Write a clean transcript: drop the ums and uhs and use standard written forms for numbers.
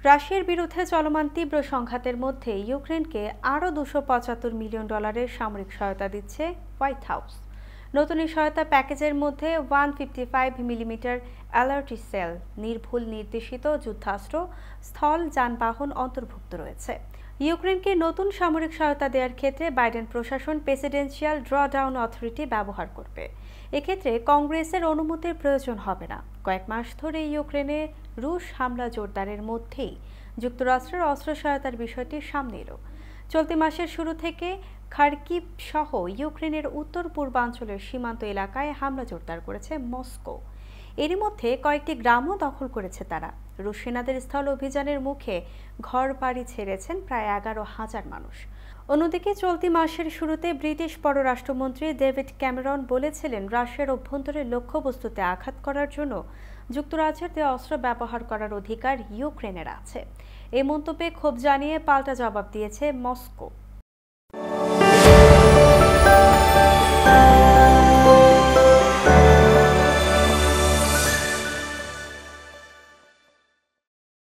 রাশিয়ার বিরুদ্ধে চলমান তীব্র সংঘাতের মধ্যে ইউক্রেনকে আরও $275 মিলিয়ন সামরিক সহায়তা দিচ্ছে হোয়াইট হাউস। নতুন এই সহায়তা প্যাকেজের মধ্যে 155 মিলিমিটার অ্যালার্টি সেল, নির্ভুল নির্দেশিত যুদ্ধাস্ত্র, স্থল যানবাহন অন্তর্ভুক্ত রয়েছে। ইউক্রেনকে নতুন সামরিক সহায়তা দেওয়ার ক্ষেত্রে বাইডেন প্রশাসন প্রেসিডেন্সিয়াল ড্রডাউন অথরিটি ব্যবহার করবে। এক্ষেত্রে কংগ্রেসের অনুমতির প্রয়োজন হবে না। কয়েক মাস ধরে ইউক্রেনে রুশ হামলা জোরদারের মধ্যেই যুক্তরাষ্ট্রের অস্ত্র সহায়তার বিষয়টি সামনে এলো। চলতি মাসের শুরু থেকে খার্কিভ সহ ইউক্রেনের উত্তর পূর্বাঞ্চলের সীমান্ত এলাকায় হামলা জোরদার করেছে মস্কো। এরই মধ্যে কয়েকটি গ্রামও দখল করেছে তারা। রুশ সেনাদের স্থল অভিযানের মুখে ঘর বাড়ি ছেড়েছেন প্রায় 11,000 মানুষ। অন্যদিকে চলতি মাসের শুরুতে ব্রিটিশ পররাষ্ট্রমন্ত্রী ডেভিড ক্যামেরন বলেছিলেন, রাশিয়ার অভ্যন্তরে লক্ষ্যবস্তুতে আঘাত করার জন্য যুক্তরাজ্যের দেওয়া অস্ত্র ব্যবহার করার অধিকার ইউক্রেনের আছে। এই মন্তব্যে ক্ষোভ জানিয়ে পাল্টা জবাব দিয়েছে মস্কো।